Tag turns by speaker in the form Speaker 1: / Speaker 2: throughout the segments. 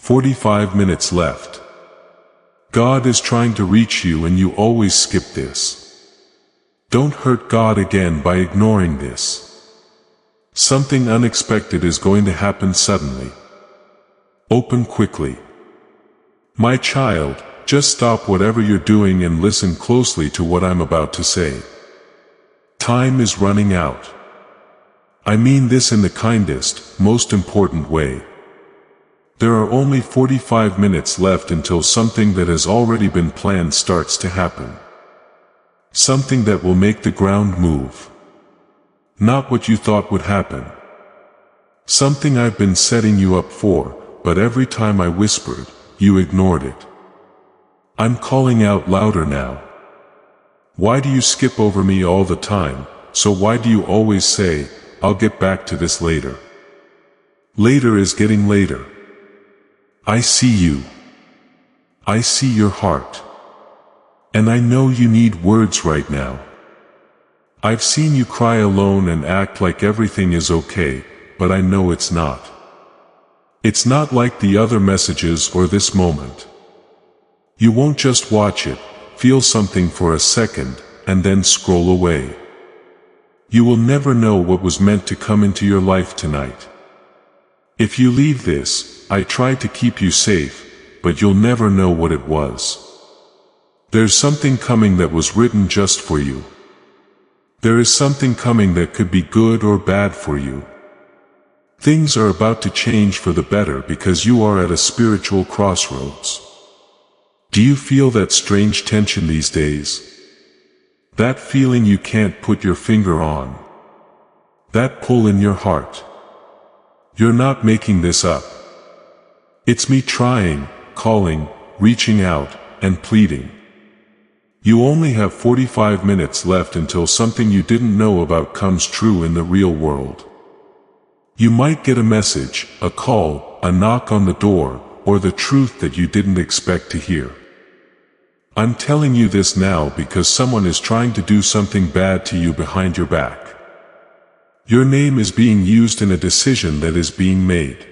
Speaker 1: 45 minutes left. God is trying to reach you and you always skip this. Don't hurt God again by ignoring this. Something unexpected is going to happen suddenly. Open quickly. My child, just stop whatever you're doing and listen closely to what I'm about to say. Time is running out. I mean this in the kindest, most important way. There are only 45 minutes left until something that has already been planned starts to happen. Something that will make the ground move. Not what you thought would happen. Something I've been setting you up for, but every time I whispered, you ignored it. I'm calling out louder now. Why do you skip over me all the time? So why do you always say, I'll get back to this later? Later is getting later. I see you. I see your heart. And I know you need words right now. I've seen you cry alone and act like everything is okay, but I know it's not. It's not like the other messages or this moment. You won't just watch it, feel something for a second, and then scroll away. You will never know what was meant to come into your life tonight. If you leave this, I tried to keep you safe, but you'll never know what it was. There's something coming that was written just for you. There is something coming that could be good or bad for you. Things are about to change for the better because you are at a spiritual crossroads. Do you feel that strange tension these days? That feeling you can't put your finger on. That pull in your heart. You're not making this up. It's me trying, calling, reaching out, and pleading. You only have 45 minutes left until something you didn't know about comes true in the real world. You might get a message, a call, a knock on the door, or the truth that you didn't expect to hear. I'm telling you this now because someone is trying to do something bad to you behind your back. Your name is being used in a decision that is being made.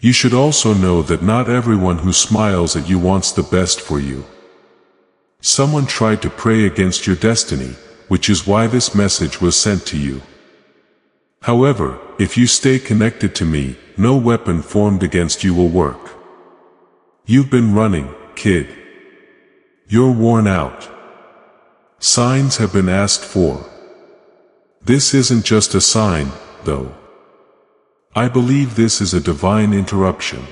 Speaker 1: You should also know that not everyone who smiles at you wants the best for you. Someone tried to pray against your destiny, which is why this message was sent to you. However, if you stay connected to me, no weapon formed against you will work. You've been running, kid. You're worn out. Signs have been asked for. This isn't just a sign, though. I believe this is a divine interruption.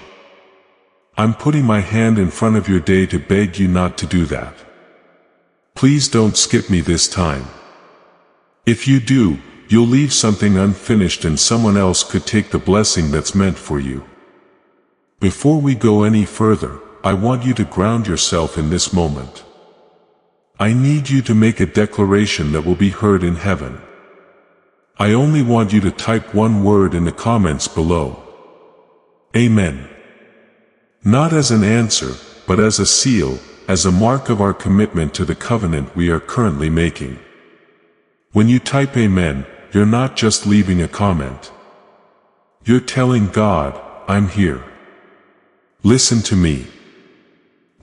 Speaker 1: I'm putting my hand in front of your day to beg you not to do that. Please don't skip me this time. If you do, you'll leave something unfinished and someone else could take the blessing that's meant for you. Before we go any further, I want you to ground yourself in this moment. I need you to make a declaration that will be heard in heaven. I only want you to type one word in the comments below. Amen. Not as an answer, but as a seal, as a mark of our commitment to the covenant we are currently making. When you type Amen, you're not just leaving a comment. You're telling God, I'm here. Listen to me.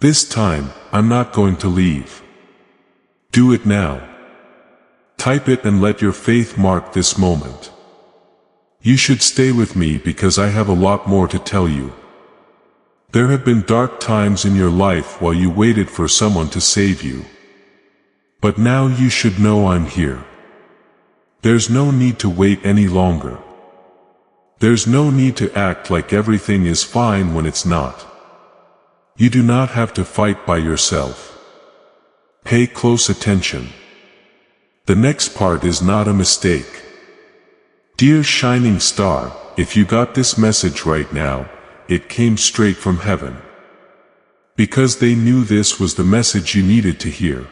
Speaker 1: This time, I'm not going to leave. Do it now. Type it and let your faith mark this moment. You should stay with me because I have a lot more to tell you. There have been dark times in your life while you waited for someone to save you. But now you should know I'm here. There's no need to wait any longer. There's no need to act like everything is fine when it's not. You do not have to fight by yourself. Pay close attention. The next part is not a mistake. Dear shining star, if you got this message right now, it came straight from heaven. Because they knew this was the message you needed to hear.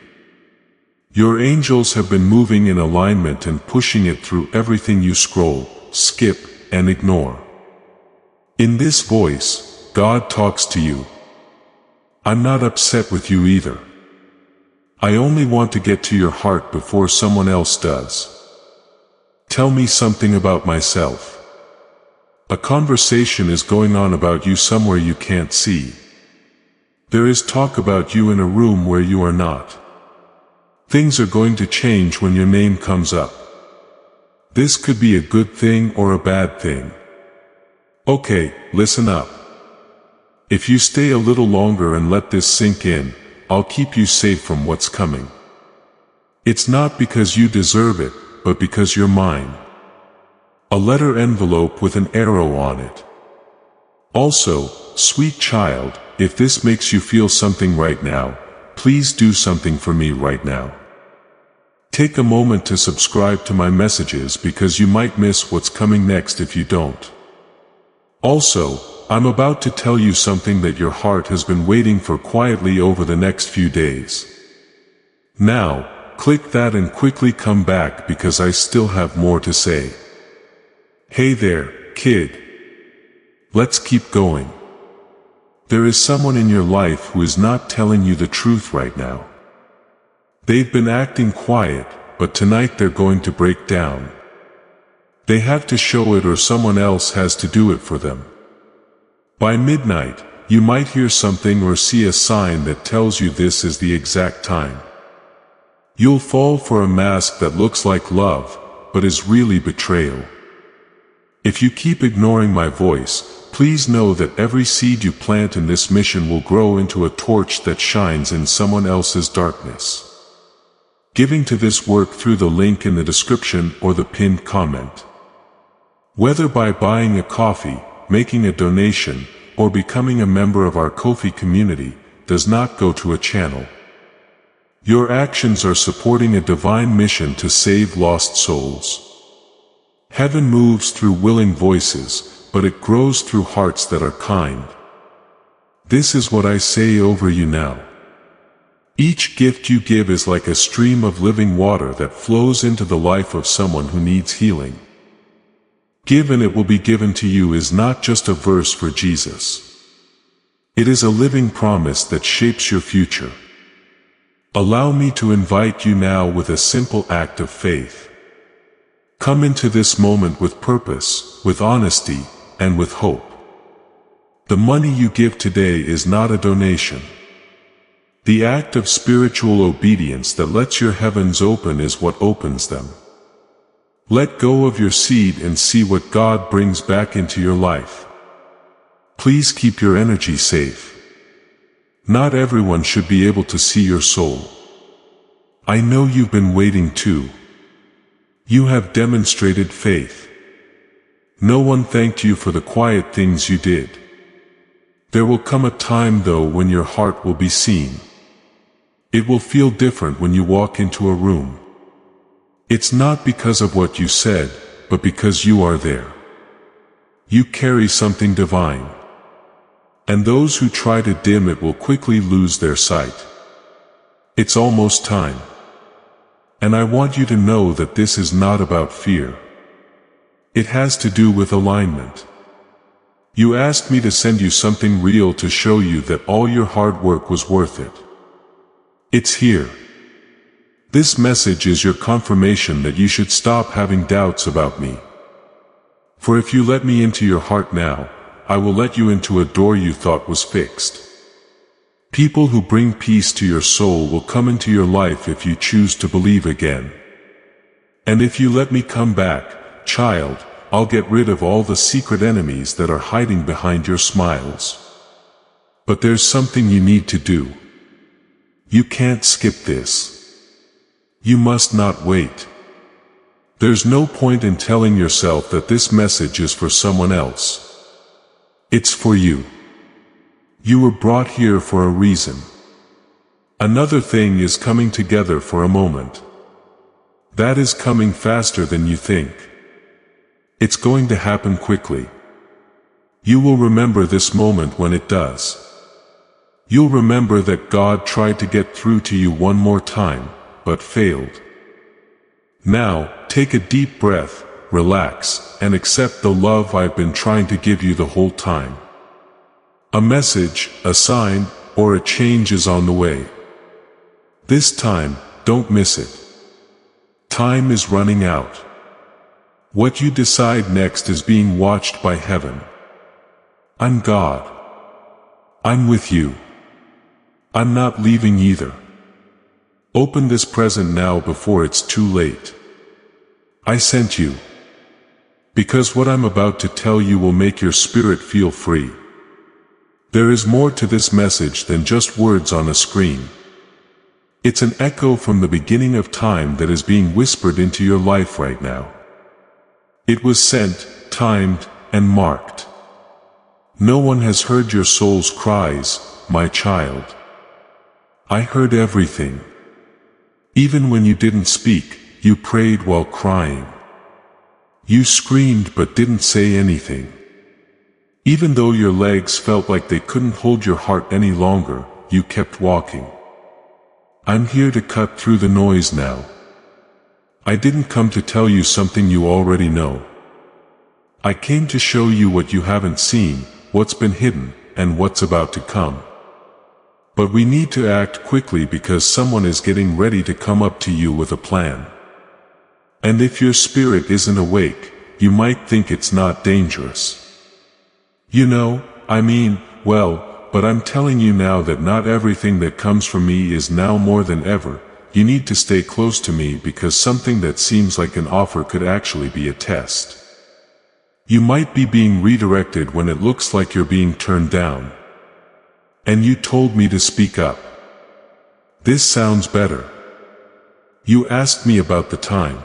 Speaker 1: Your angels have been moving in alignment and pushing it through everything you scroll, skip, and ignore. In this voice, God talks to you. I'm not upset with you either. I only want to get to your heart before someone else does. Tell me something about myself. A conversation is going on about you somewhere you can't see. There is talk about you in a room where you are not. Things are going to change when your name comes up. This could be a good thing or a bad thing. Okay, listen up. If you stay a little longer and let this sink in, I'll keep you safe from what's coming. It's not because you deserve it, but because you're mine. A letter envelope with an arrow on it. Also, sweet child, if this makes you feel something right now, please do something for me right now. Take a moment to subscribe to my messages because you might miss what's coming next if you don't. Also, I'm about to tell you something that your heart has been waiting for quietly over the next few days. Now, click that and quickly come back because I still have more to say. Hey there, kid. Let's keep going. There is someone in your life who is not telling you the truth right now. They've been acting quiet, but tonight they're going to break down. They have to show it or someone else has to do it for them. By midnight, you might hear something or see a sign that tells you this is the exact time. You'll fall for a mask that looks like love, but is really betrayal. If you keep ignoring my voice, please know that every seed you plant in this mission will grow into a torch that shines in someone else's darkness. Giving to this work through the link in the description or the pinned comment. Whether by buying a coffee, making a donation, or becoming a member of our Ko-fi community, does not go to a channel. Your actions are supporting a divine mission to save lost souls. Heaven moves through willing voices, but it grows through hearts that are kind. This is what I say over you now. Each gift you give is like a stream of living water that flows into the life of someone who needs healing. Give and it will be given to you is not just a verse for Jesus. It is a living promise that shapes your future. Allow me to invite you now with a simple act of faith. Come into this moment with purpose, with honesty, and with hope. The money you give today is not a donation. The act of spiritual obedience that lets your heavens open is what opens them. Let go of your seed and see what God brings back into your life. Please keep your energy safe. Not everyone should be able to see your soul. I know you've been waiting too. You have demonstrated faith. No one thanked you for the quiet things you did. There will come a time though when your heart will be seen. It will feel different when you walk into a room. It's not because of what you said, but because you are there. You carry something divine. And those who try to dim it will quickly lose their sight. It's almost time. And I want you to know that this is not about fear. It has to do with alignment. You asked me to send you something real to show you that all your hard work was worth it. It's here. This message is your confirmation that you should stop having doubts about me. For if you let me into your heart now, I will let you into a door you thought was fixed. People who bring peace to your soul will come into your life if you choose to believe again. And if you let me come back, child, I'll get rid of all the secret enemies that are hiding behind your smiles. But there's something you need to do. You can't skip this. You must not wait. There's no point in telling yourself that this message is for someone else. It's for you. You were brought here for a reason. Another thing is coming together for a moment. That is coming faster than you think. It's going to happen quickly. You will remember this moment when it does. You'll remember that God tried to get through to you one more time, but failed. Now, take a deep breath, relax, and accept the love I've been trying to give you the whole time. A message, a sign, or a change is on the way. This time, don't miss it. Time is running out. What you decide next is being watched by heaven. I'm God. I'm with you. I'm not leaving either. Open this present now before it's too late. I sent you. Because what I'm about to tell you will make your spirit feel free. There is more to this message than just words on a screen. It's an echo from the beginning of time that is being whispered into your life right now. It was sent, timed, and marked. No one has heard your soul's cries, my child. I heard everything. Even when you didn't speak, you prayed while crying. You screamed but didn't say anything. Even though your legs felt like they couldn't hold your heart any longer, you kept walking. I'm here to cut through the noise now. I didn't come to tell you something you already know. I came to show you what you haven't seen, what's been hidden, and what's about to come. But we need to act quickly because someone is getting ready to come up to you with a plan. And if your spirit isn't awake, you might think it's not dangerous. But I'm telling you now that not everything that comes from me is now more than ever. You need to stay close to me because something that seems like an offer could actually be a test. You might be being redirected when it looks like you're being turned down. And you told me to speak up. This sounds better. You asked me about the time.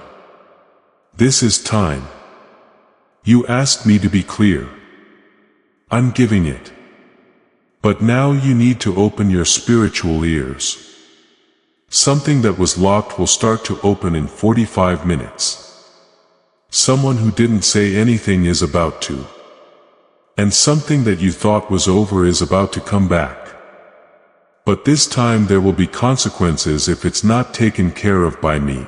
Speaker 1: This is time. You asked me to be clear. I'm giving it. But now you need to open your spiritual ears. Something that was locked will start to open in 45 minutes. Someone who didn't say anything is about to. And something that you thought was over is about to come back. But this time there will be consequences if it's not taken care of by me.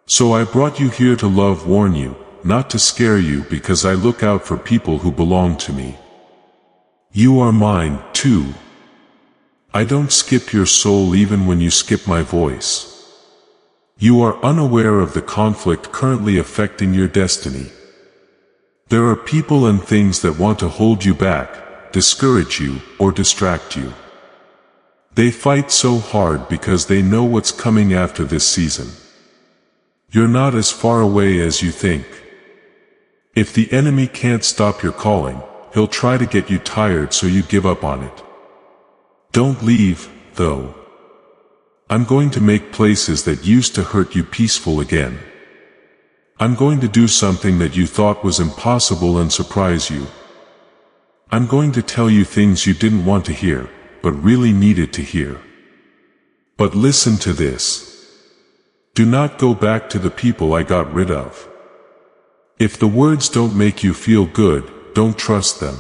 Speaker 1: So I brought you here to warn you, not to scare you because I look out for people who belong to me. You are mine, too. I don't skip your soul even when you skip my voice. You are unaware of the conflict currently affecting your destiny. There are people and things that want to hold you back, discourage you, or distract you. They fight so hard because they know what's coming after this season. You're not as far away as you think. If the enemy can't stop your calling, he'll try to get you tired so you give up on it. Don't leave, though. I'm going to make places that used to hurt you peaceful again. I'm going to do something that you thought was impossible and surprise you. I'm going to tell you things you didn't want to hear, but really needed to hear. But listen to this. Do not go back to the people I got rid of. If the words don't make you feel good, don't trust them.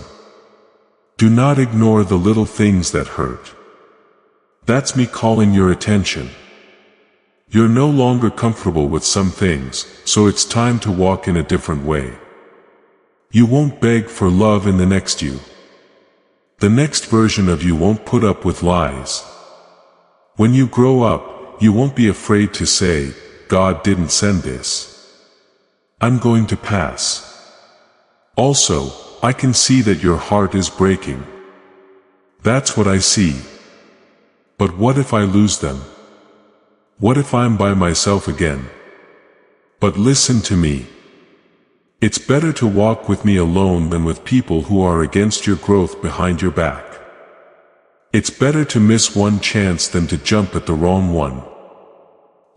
Speaker 1: Do not ignore the little things that hurt. That's me calling your attention. You're no longer comfortable with some things, so it's time to walk in a different way. You won't beg for love in the next you. The next version of you won't put up with lies. When you grow up, you won't be afraid to say, God didn't send this. I'm going to pass. Also, I can see that your heart is breaking. That's what I see. But what if I lose them? What if I'm by myself again? But listen to me. It's better to walk with me alone than with people who are against your growth behind your back. It's better to miss one chance than to jump at the wrong one.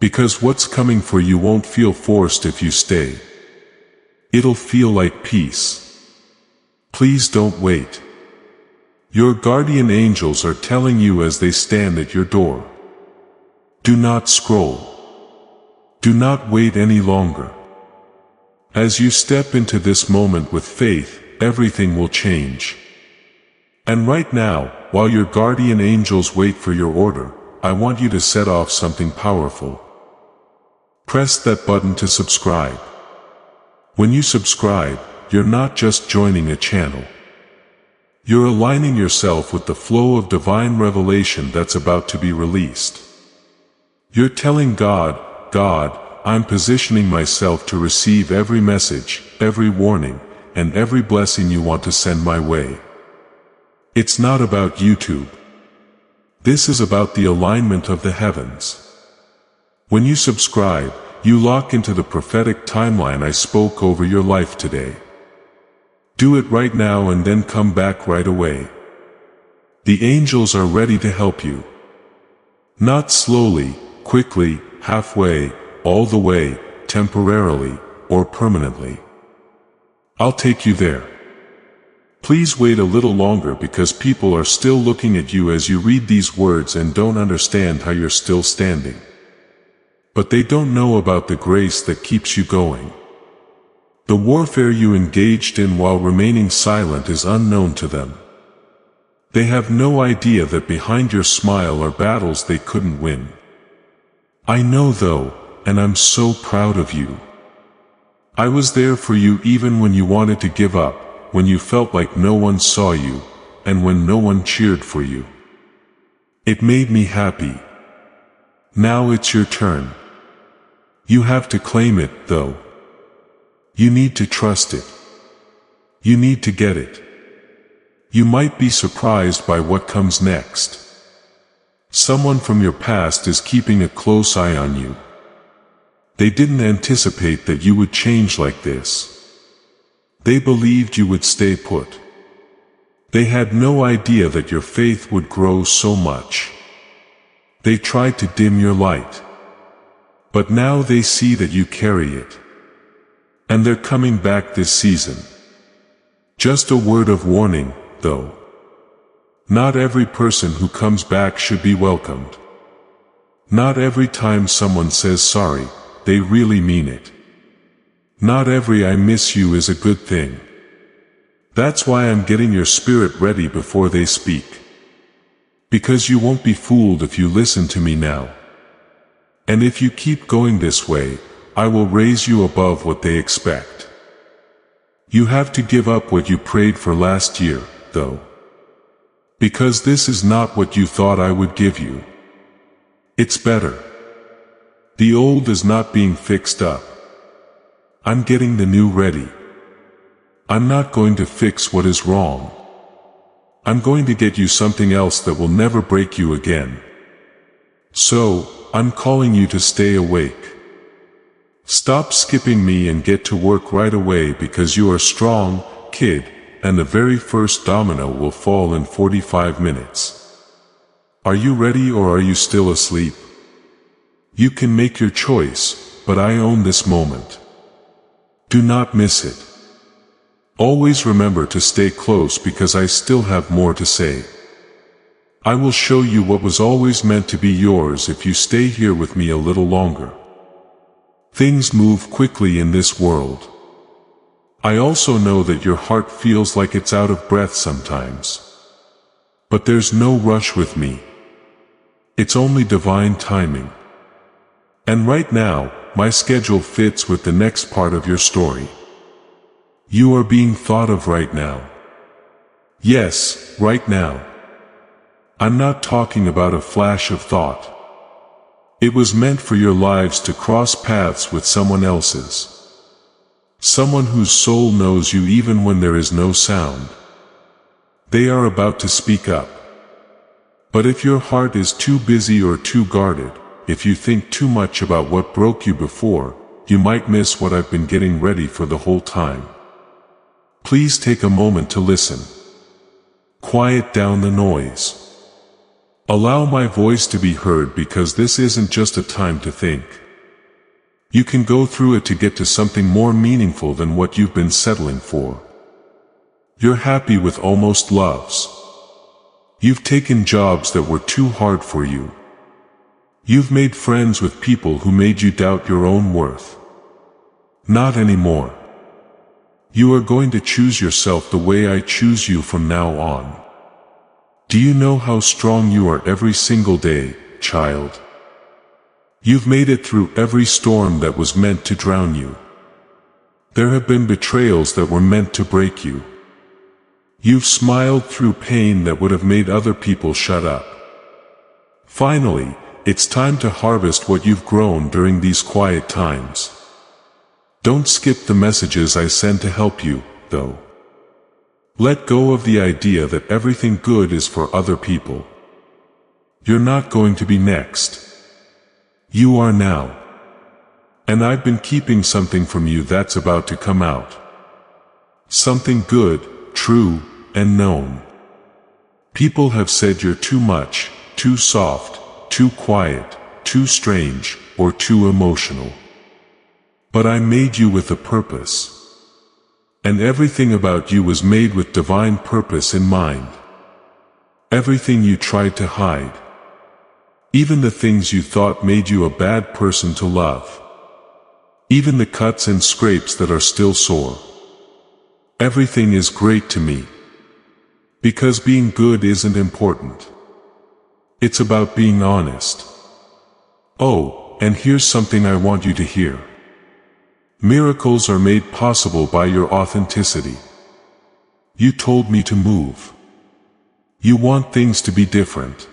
Speaker 1: Because what's coming for you won't feel forced if you stay. It'll feel like peace. Please don't wait. Your guardian angels are telling you as they stand at your door. Do not scroll. Do not wait any longer. As you step into this moment with faith, everything will change. And right now, while your guardian angels wait for your order, I want you to set off something powerful. Press that button to subscribe. When you subscribe, you're not just joining a channel. You're aligning yourself with the flow of divine revelation that's about to be released. You're telling God, I'm positioning myself to receive every message, every warning, and every blessing you want to send my way. It's not about YouTube. This is about the alignment of the heavens. When you subscribe, you lock into the prophetic timeline I spoke over your life today. Do it right now and then come back right away. The angels are ready to help you. Not slowly, quickly, halfway, all the way, temporarily, or permanently. I'll take you there. Please wait a little longer because people are still looking at you as you read these words and don't understand how you're still standing. But they don't know about the grace that keeps you going. The warfare you engaged in while remaining silent is unknown to them. They have no idea that behind your smile are battles they couldn't win. I know though, and I'm so proud of you. I was there for you even when you wanted to give up, when you felt like no one saw you, and when no one cheered for you. It made me happy. Now it's your turn. You have to claim it, though. You need to trust it. You need to get it. You might be surprised by what comes next. Someone from your past is keeping a close eye on you. They didn't anticipate that you would change like this. They believed you would stay put. They had no idea that your faith would grow so much. They tried to dim your light. But now they see that you carry it. And they're coming back this season. Just a word of warning, though. Not every person who comes back should be welcomed. Not every time someone says sorry, they really mean it. Not every I miss you is a good thing. That's why I'm getting your spirit ready before they speak. Because you won't be fooled if you listen to me now. And if you keep going this way, I will raise you above what they expect. You have to give up what you prayed for last year, though. Because this is not what you thought I would give you. It's better. The old is not being fixed up. I'm getting the new ready. I'm not going to fix what is wrong. I'm going to get you something else that will never break you again. So, I'm calling you to stay awake. Stop skipping me and get to work right away because you are strong, kid, and the very first domino will fall in 45 minutes. Are you ready or are you still asleep? You can make your choice, but I own this moment. Do not miss it. Always remember to stay close because I still have more to say. I will show you what was always meant to be yours if you stay here with me a little longer. Things move quickly in this world. I also know that your heart feels like it's out of breath sometimes. But there's no rush with me. It's only divine timing. And right now, my schedule fits with the next part of your story. You are being thought of right now. Yes, right now. I'm not talking about a flash of thought. It was meant for your lives to cross paths with someone else's. Someone whose soul knows you even when there is no sound. They are about to speak up. But if your heart is too busy or too guarded, if you think too much about what broke you before, you might miss what I've been getting ready for the whole time. Please take a moment to listen. Quiet down the noise. Allow my voice to be heard because this isn't just a time to think. You can go through it to get to something more meaningful than what you've been settling for. You're happy with almost loves. You've taken jobs that were too hard for you. You've made friends with people who made you doubt your own worth. Not anymore. You are going to choose yourself the way I choose you from now on. Do you know how strong you are every single day, child? You've made it through every storm that was meant to drown you. There have been betrayals that were meant to break you. You've smiled through pain that would have made other people shut up. Finally, it's time to harvest what you've grown during these quiet times. Don't skip the messages I send to help you, though. Let go of the idea that everything good is for other people. You're not going to be next. You are now. And I've been keeping something from you that's about to come out. Something good, true, and known. People have said you're too much, too soft, too quiet, too strange, or too emotional. But I made you with a purpose. And everything about you was made with divine purpose in mind. Everything you tried to hide. Even the things you thought made you a bad person to love. Even the cuts and scrapes that are still sore. Everything is great to me. Because being good isn't important. It's about being honest. Oh, and here's something I want you to hear. Miracles are made possible by your authenticity. You told me to move. You want things to be different.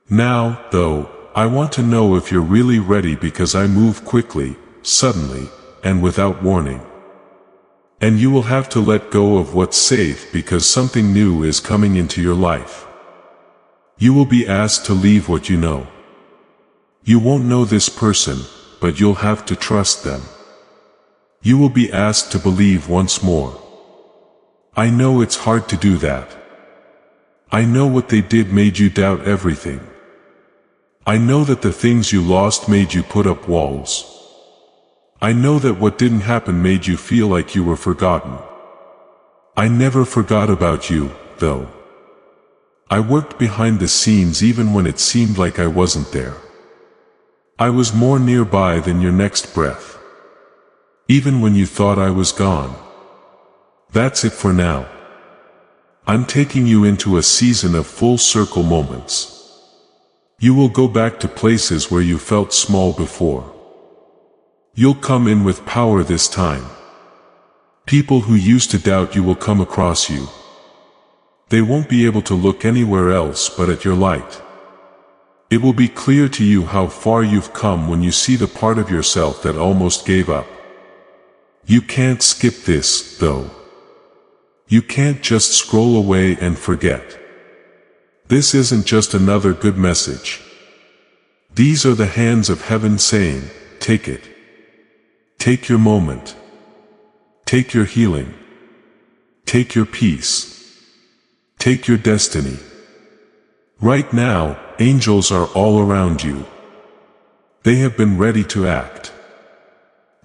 Speaker 1: Now, though, I want to know if you're really ready because I move quickly, suddenly, and without warning. And you will have to let go of what's safe because something new is coming into your life. You will be asked to leave what you know. You won't know this person, but you'll have to trust them. You will be asked to believe once more. I know it's hard to do that. I know what they did made you doubt everything. I know that the things you lost made you put up walls. I know that what didn't happen made you feel like you were forgotten. I never forgot about you, though. I worked behind the scenes even when it seemed like I wasn't there. I was more nearby than your next breath. Even when you thought I was gone. That's it for now. I'm taking you into a season of full circle moments. You will go back to places where you felt small before. You'll come in with power this time. People who used to doubt you will come across you. They won't be able to look anywhere else but at your light. It will be clear to you how far you've come when you see the part of yourself that almost gave up. You can't skip this, though. You can't just scroll away and forget. This isn't just another good message. These are the hands of heaven saying, take it. Take your moment. Take your healing. Take your peace. Take your destiny. Right now, angels are all around you. They have been ready to act.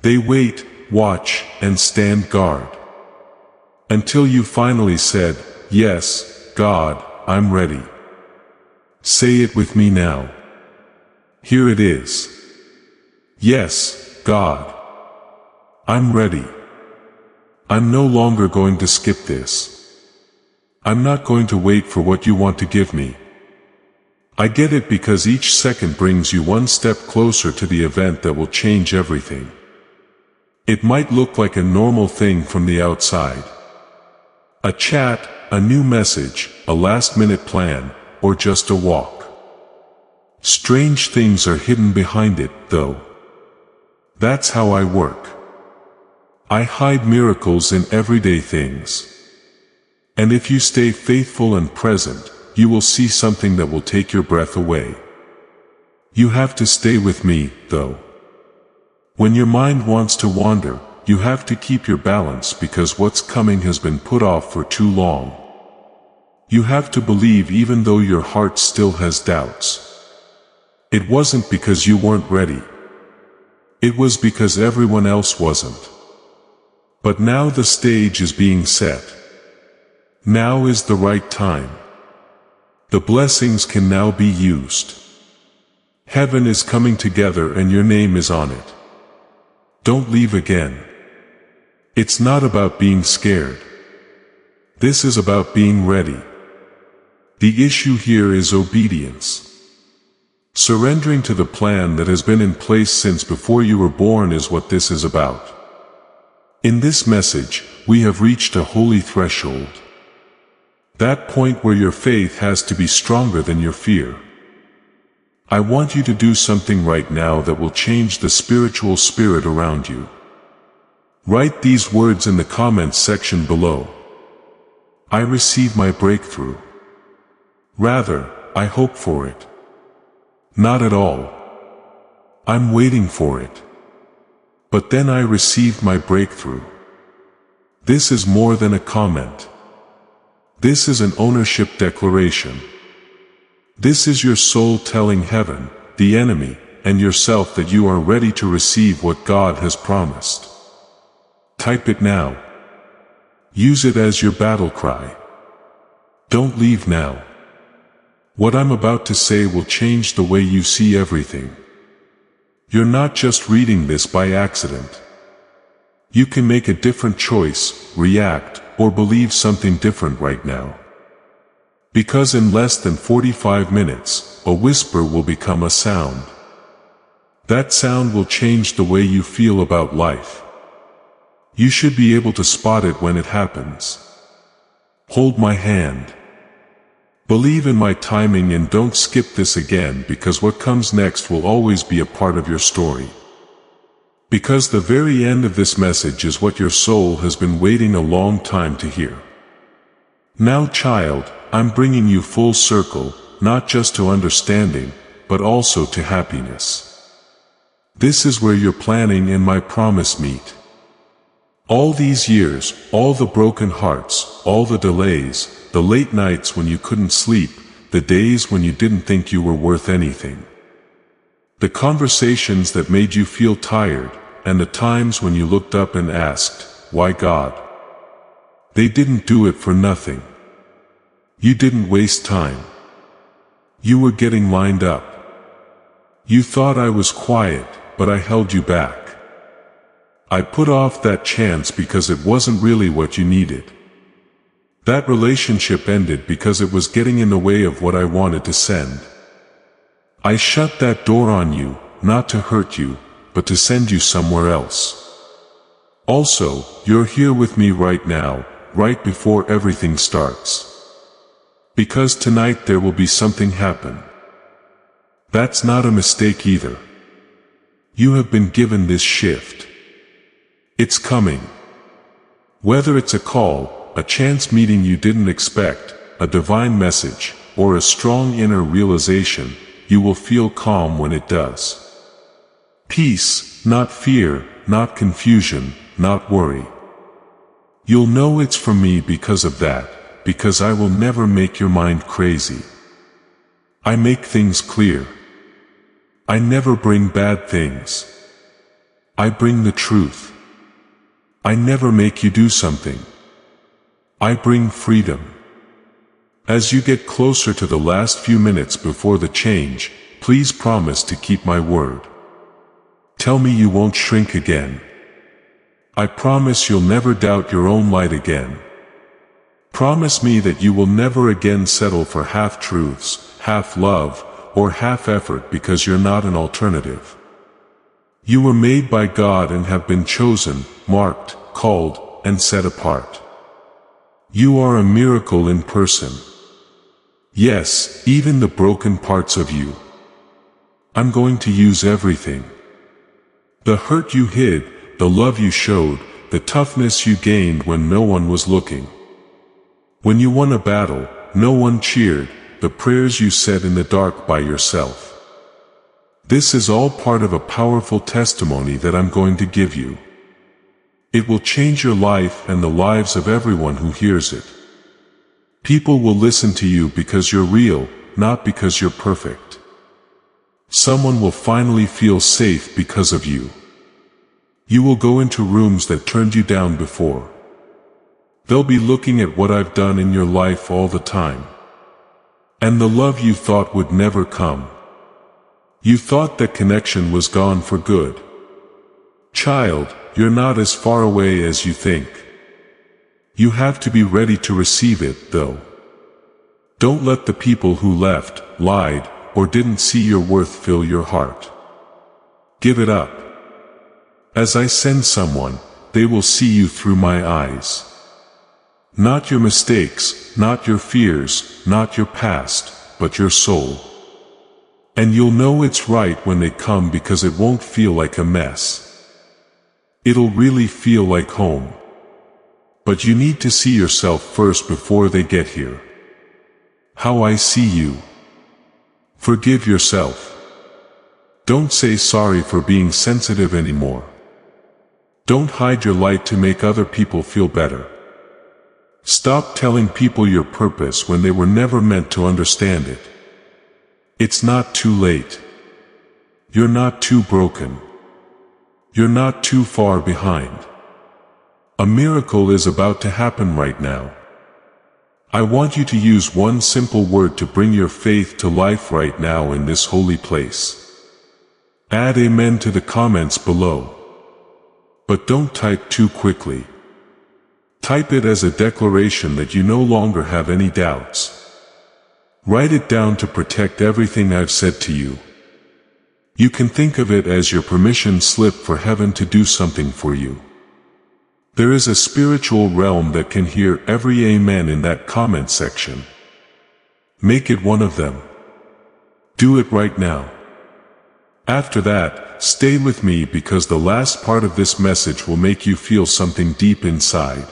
Speaker 1: They wait, watch, and stand guard. Until you finally said, yes, God, I'm ready. Say it with me now. Here it is. Yes, God. I'm ready. I'm no longer going to skip this. I'm not going to wait for what you want to give me. I get it because each second brings you one step closer to the event that will change everything. It might look like a normal thing from the outside. A chat, a new message, a last-minute plan, or just a walk. Strange things are hidden behind it, though. That's how I work. I hide miracles in everyday things. And if you stay faithful and present, you will see something that will take your breath away. You have to stay with me, though. When your mind wants to wander, you have to keep your balance because what's coming has been put off for too long. You have to believe even though your heart still has doubts. It wasn't because you weren't ready. It was because everyone else wasn't. But now the stage is being set. Now is the right time. The blessings can now be used. Heaven is coming together and your name is on it. Don't leave again. It's not about being scared. This is about being ready. The issue here is obedience. Surrendering to the plan that has been in place since before you were born is what this is about. In this message, we have reached a holy threshold. That point where your faith has to be stronger than your fear. I want you to do something right now that will change the spiritual spirit around you. Write these words in the comments section below. I receive my breakthrough. Rather, I hope for it. Not at all. I'm waiting for it. But then I received my breakthrough. This is more than a comment. This is an ownership declaration. This is your soul telling heaven, the enemy, and yourself that you are ready to receive what God has promised. Type it now. Use it as your battle cry. Don't leave now. What I'm about to say will change the way you see everything. You're not just reading this by accident. You can make a different choice, react, or believe something different right now. Because in less than 45 minutes, a whisper will become a sound. That sound will change the way you feel about life. You should be able to spot it when it happens. Hold my hand. Believe in my timing and don't skip this again, because what comes next will always be a part of your story. Because the very end of this message is what your soul has been waiting a long time to hear. Now, child, I'm bringing you full circle, not just to understanding, but also to happiness. This is where your planning and my promise meet. All these years, all the broken hearts, all the delays, the late nights when you couldn't sleep, the days when you didn't think you were worth anything. The conversations that made you feel tired, and the times when you looked up and asked, "Why God?" They didn't do it for nothing. You didn't waste time. You were getting lined up. You thought I was quiet, but I held you back. I put off that chance because it wasn't really what you needed. That relationship ended because it was getting in the way of what I wanted to send. I shut that door on you, not to hurt you, but to send you somewhere else. Also, you're here with me right now, right before everything starts. Because tonight there will be something happen. That's not a mistake either. You have been given this shift. It's coming. Whether it's a call, a chance meeting you didn't expect, a divine message, or a strong inner realization, you will feel calm when it does. Peace, not fear, not confusion, not worry. You'll know it's from me because of that, because I will never make your mind crazy. I make things clear. I never bring bad things. I bring the truth. I never make you do something. I bring freedom. As you get closer to the last few minutes before the change, please promise to keep my word. Tell me you won't shrink again. I promise you'll never doubt your own light again. Promise me that you will never again settle for half-truths, half-love, or half-effort because you're not an alternative. You were made by God and have been chosen, marked, called, and set apart. You are a miracle in person. Yes, even the broken parts of you. I'm going to use everything. The hurt you hid, the love you showed, the toughness you gained when no one was looking. When you won a battle, no one cheered, the prayers you said in the dark by yourself. This is all part of a powerful testimony that I'm going to give you. It will change your life and the lives of everyone who hears it. People will listen to you because you're real, not because you're perfect. Someone will finally feel safe because of you. You will go into rooms that turned you down before. They'll be looking at what I've done in your life all the time. And the love you thought would never come. You thought that connection was gone for good. Child, you're not as far away as you think. You have to be ready to receive it, though. Don't let the people who left, lied, or didn't see your worth fill your heart. Give it up. As I send someone, they will see you through my eyes. Not your mistakes, not your fears, not your past, but your soul. And you'll know it's right when they come because it won't feel like a mess. It'll really feel like home. But you need to see yourself first before they get here. How I see you. Forgive yourself. Don't say sorry for being sensitive anymore. Don't hide your light to make other people feel better. Stop telling people your purpose when they were never meant to understand it. It's not too late. You're not too broken. You're not too far behind. A miracle is about to happen right now. I want you to use one simple word to bring your faith to life right now in this holy place. Add amen to the comments below. But don't type too quickly. Type it as a declaration that you no longer have any doubts. Write it down to protect everything I've said to you. You can think of it as your permission slip for heaven to do something for you. There is a spiritual realm that can hear every amen in that comment section. Make it one of them. Do it right now. After that, stay with me because the last part of this message will make you feel something deep inside.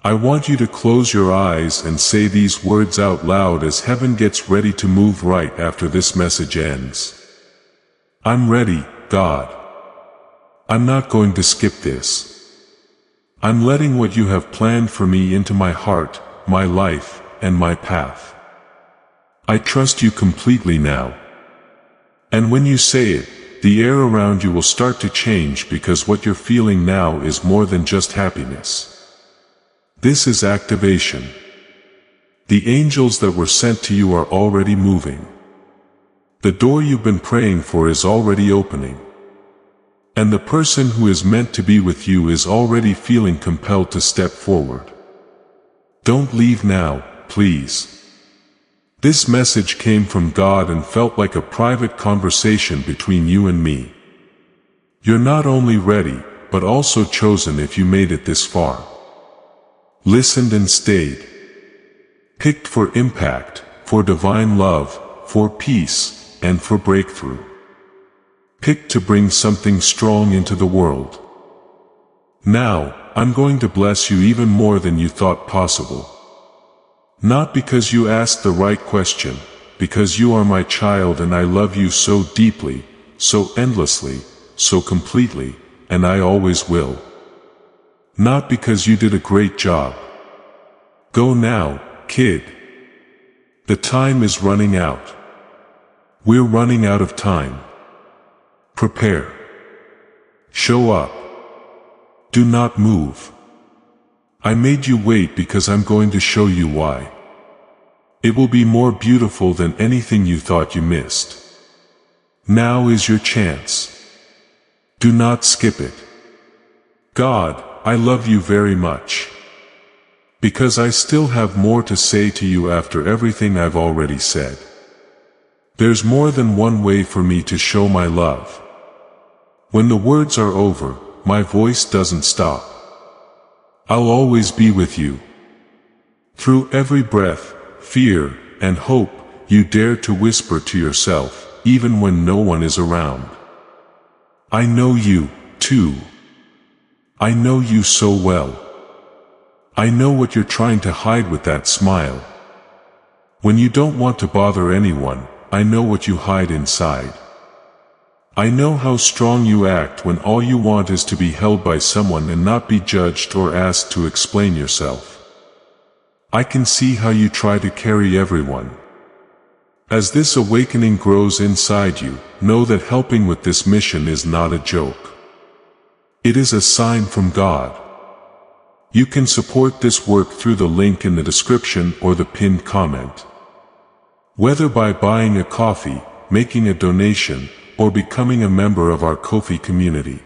Speaker 1: I want you to close your eyes and say these words out loud as heaven gets ready to move right after this message ends. I'm ready, God. I'm not going to skip this. I'm letting what you have planned for me into my heart, my life, and my path. I trust you completely now. And when you say it, the air around you will start to change because what you're feeling now is more than just happiness. This is activation. The angels that were sent to you are already moving. The door you've been praying for is already opening. And the person who is meant to be with you is already feeling compelled to step forward. Don't leave now, please. This message came from God and felt like a private conversation between you and me. You're not only ready, but also chosen if you made it this far. Listened and stayed. Picked for impact, for divine love, for peace, and for breakthrough. Picked to bring something strong into the world. Now, I'm going to bless you even more than you thought possible. Not because you asked the right question, because you are my child and I love you so deeply, so endlessly, so completely, and I always will. Not because you did a great job. Go now, kid. The time is running out. We're running out of time. Prepare. Show up. Do not move. I made you wait because I'm going to show you why. It will be more beautiful than anything you thought you missed. Now is your chance. Do not skip it. God, I love you very much. Because I still have more to say to you after everything I've already said. There's more than one way for me to show my love. When the words are over, my voice doesn't stop. I'll always be with you. Through every breath, fear, and hope, you dare to whisper to yourself, even when no one is around. I know you, too. I know you so well. I know what you're trying to hide with that smile. When you don't want to bother anyone, I know what you hide inside. I know how strong you act when all you want is to be held by someone and not be judged or asked to explain yourself. I can see how you try to carry everyone. As this awakening grows inside you, know that helping with this mission is not a joke. It is a sign from God. You can support this work through the link in the description or the pinned comment. Whether by buying a coffee, making a donation, or becoming a member of our Ko-fi community.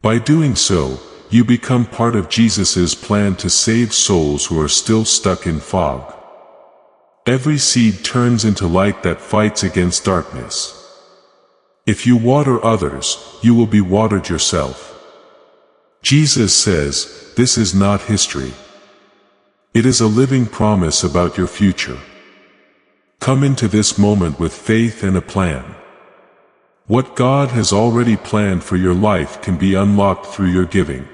Speaker 1: By doing so, you become part of Jesus' plan to save souls who are still stuck in fog. Every seed turns into light that fights against darkness. If you water others, you will be watered yourself. Jesus says, this is not history. It is a living promise about your future. Come into this moment with faith and a plan. What God has already planned for your life can be unlocked through your giving.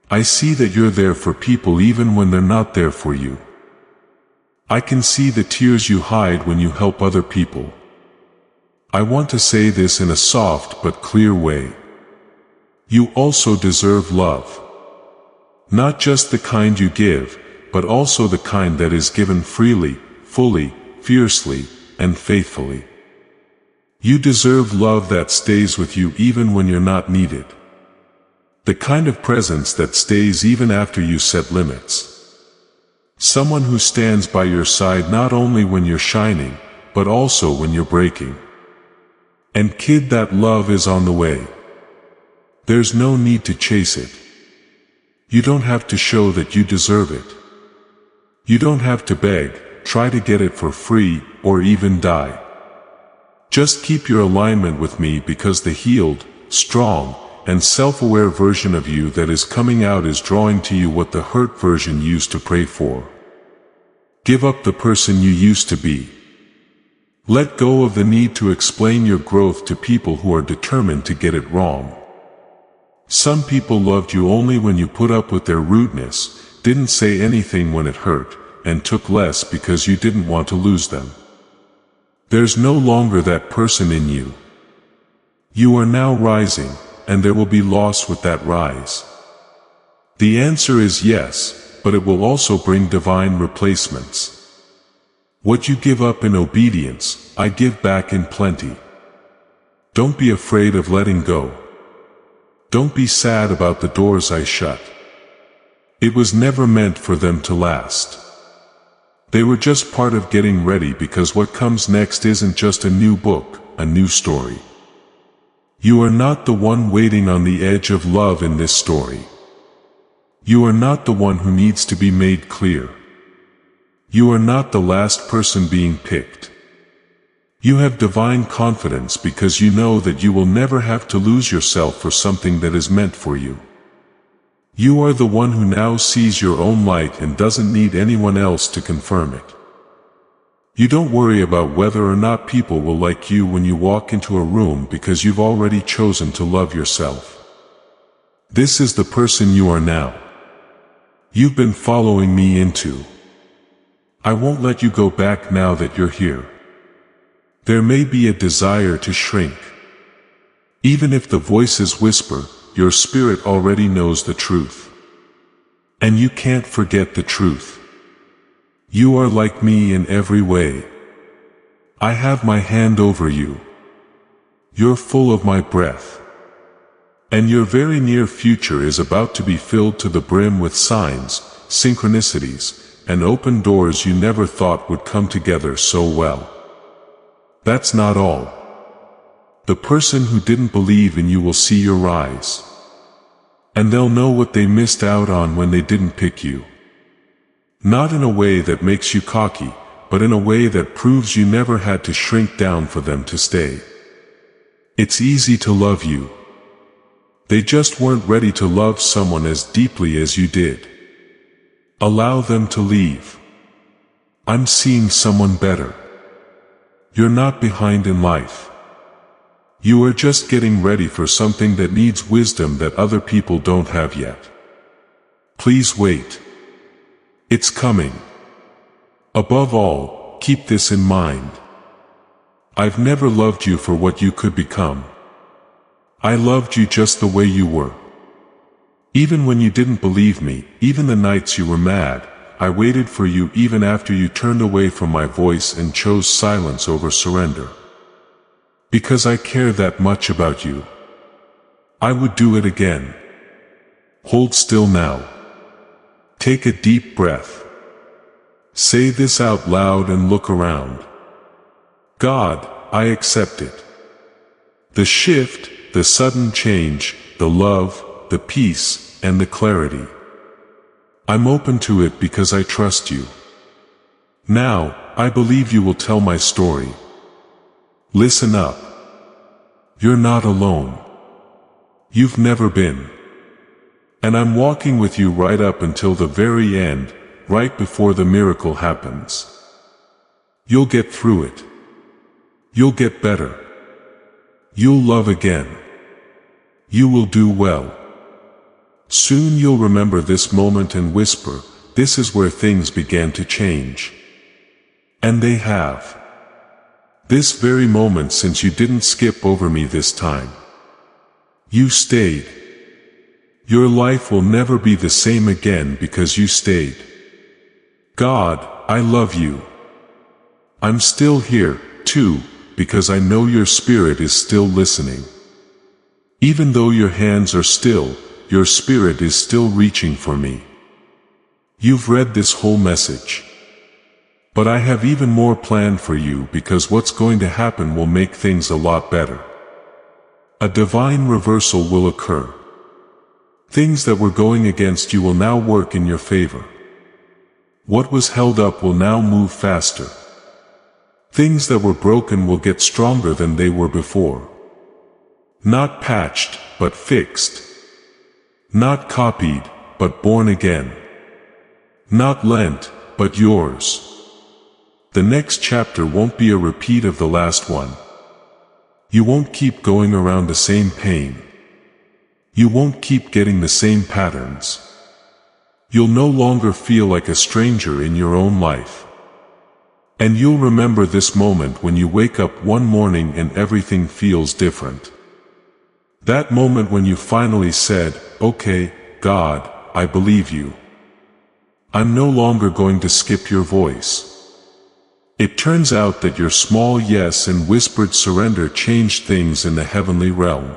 Speaker 1: I see that you're there for people even when they're not there for you. I can see the tears you hide when you help other people. I want to say this in a soft but clear way. You also deserve love. Not just the kind you give, but also the kind that is given freely, fully, fiercely, and faithfully. You deserve love that stays with you even when you're not needed. The kind of presence that stays even after you set limits. Someone who stands by your side not only when you're shining, but also when you're breaking. And kid, that love is on the way. There's no need to chase it. You don't have to show that you deserve it. You don't have to beg, try to get it for free, or even die. Just keep your alignment with me, because the healed, strong, and self-aware version of you that is coming out is drawing to you what the hurt version used to pray for. Give up the person you used to be. Let go of the need to explain your growth to people who are determined to get it wrong. Some people loved you only when you put up with their rudeness, didn't say anything when it hurt, and took less because you didn't want to lose them. There's no longer that person in you. You are now rising, and there will be loss with that rise. The answer is yes, but it will also bring divine replacements. What you give up in obedience, I give back in plenty. Don't be afraid of letting go. Don't be sad about the doors I shut. It was never meant for them to last. They were just part of getting ready, because what comes next isn't just a new book, a new story. You are not the one waiting on the edge of love in this story. You are not the one who needs to be made clear. You are not the last person being picked. You have divine confidence because you know that you will never have to lose yourself for something that is meant for you. You are the one who now sees your own light and doesn't need anyone else to confirm it. You don't worry about whether or not people will like you when you walk into a room, because you've already chosen to love yourself. This is the person you are now. You've been following me into. I won't let you go back now that you're here. There may be a desire to shrink. Even if the voices whisper, your spirit already knows the truth. And you can't forget the truth. You are like me in every way. I have my hand over you. You're full of my breath. And your very near future is about to be filled to the brim with signs, synchronicities, and open doors you never thought would come together so well. That's not all. The person who didn't believe in you will see your rise. And they'll know what they missed out on when they didn't pick you. Not in a way that makes you cocky, but in a way that proves you never had to shrink down for them to stay. It's easy to love you. They just weren't ready to love someone as deeply as you did. Allow them to leave. I'm seeing someone better. You're not behind in life. You are just getting ready for something that needs wisdom that other people don't have yet. Please wait. It's coming. Above all, keep this in mind. I've never loved you for what you could become. I loved you just the way you were. Even when you didn't believe me, even the nights you were mad, I waited for you even after you turned away from my voice and chose silence over surrender. Because I care that much about you. I would do it again. Hold still now. Take a deep breath. Say this out loud and look around. God, I accept it. The shift, the sudden change, the love, the peace, and the clarity. I'm open to it because I trust you. Now, I believe you will tell my story. Listen up. You're not alone. You've never been. And I'm walking with you right up until the very end, right before the miracle happens. You'll get through it. You'll get better. You'll love again. You will do well. Soon you'll remember this moment and whisper, "This is where things began to change." And they have. This very moment, since you didn't skip over me this time. You stayed. Your life will never be the same again because you stayed. God, I love you. I'm still here, too, because I know your spirit is still listening. Even though your hands are still, your spirit is still reaching for me. You've read this whole message. But I have even more planned for you, because what's going to happen will make things a lot better. A divine reversal will occur. Things that were going against you will now work in your favor. What was held up will now move faster. Things that were broken will get stronger than they were before. Not patched, but fixed. Not copied, but born again. Not lent, but yours. The next chapter won't be a repeat of the last one. You won't keep going around the same pain. You won't keep getting the same patterns. You'll no longer feel like a stranger in your own life. And you'll remember this moment when you wake up one morning and everything feels different. That moment when you finally said, "Okay, God, I believe you. I'm no longer going to skip your voice." It turns out that your small yes and whispered surrender changed things in the heavenly realm.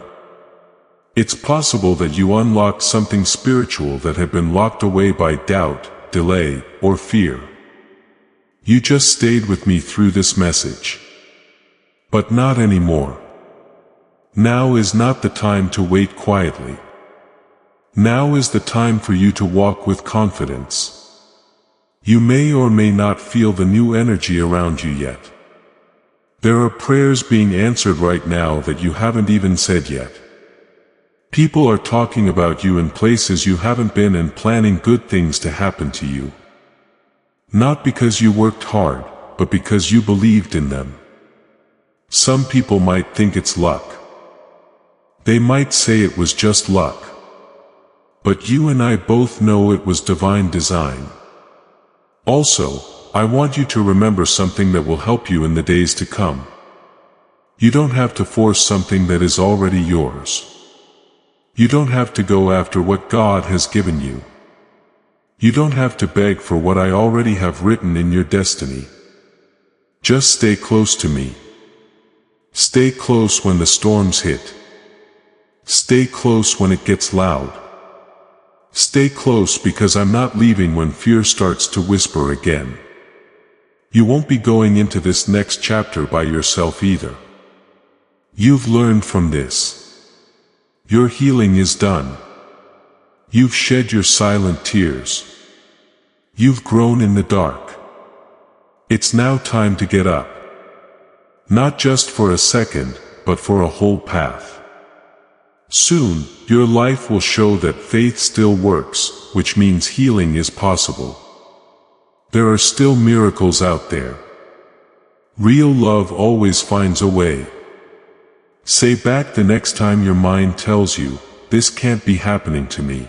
Speaker 1: It's possible that you unlocked something spiritual that had been locked away by doubt, delay, or fear. You just stayed with me through this message. But not anymore. Now is not the time to wait quietly. Now is the time for you to walk with confidence. You may or may not feel the new energy around you yet. There are prayers being answered right now that you haven't even said yet. People are talking about you in places you haven't been and planning good things to happen to you. Not because you worked hard, but because you believed in them. Some people might think it's luck. They might say it was just luck. But you and I both know it was divine design. Also, I want you to remember something that will help you in the days to come. You don't have to force something that is already yours. You don't have to go after what God has given you. You don't have to beg for what I already have written in your destiny. Just stay close to me. Stay close when the storms hit. Stay close when it gets loud. Stay close because I'm not leaving when fear starts to whisper again. You won't be going into this next chapter by yourself either. You've learned from this. Your healing is done. You've shed your silent tears. You've grown in the dark. It's now time to get up. Not just for a second, but for a whole path. Soon, your life will show that faith still works, which means healing is possible. There are still miracles out there. Real love always finds a way. Say back the next time your mind tells you, "This can't be happening to me."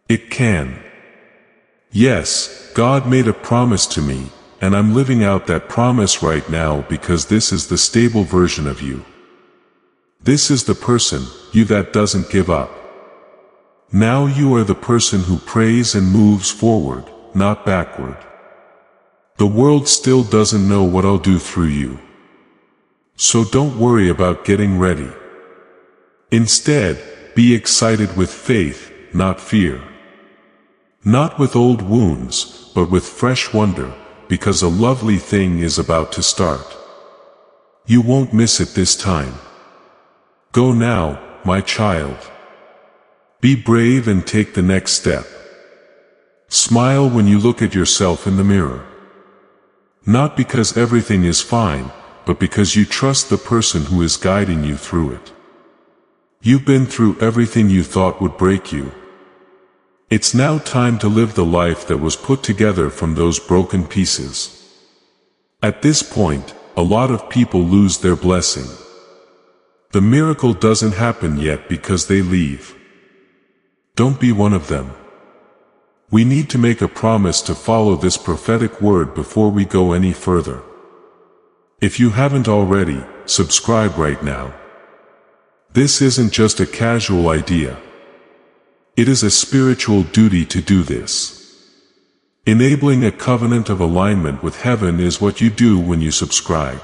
Speaker 1: It can. Yes, God made a promise to me, and I'm living out that promise right now because this is the stable version of you. This is the person, you that doesn't give up. Now you are the person who prays and moves forward, not backward. The world still doesn't know what I'll do through you. So don't worry about getting ready. Instead, be excited with faith, not fear. Not with old wounds, but with fresh wonder, because a lovely thing is about to start. You won't miss it this time. Go now, my child. Be brave and take the next step. Smile when you look at yourself in the mirror. Not because everything is fine, but because you trust the person who is guiding you through it. You've been through everything you thought would break you. It's now time to live the life that was put together from those broken pieces. At this point, a lot of people lose their blessing. The miracle doesn't happen yet because they leave. Don't be one of them. We need to make a promise to follow this prophetic word before we go any further. If you haven't already, subscribe right now. This isn't just a casual idea. It is a spiritual duty to do this. Enabling a covenant of alignment with heaven is what you do when you subscribe.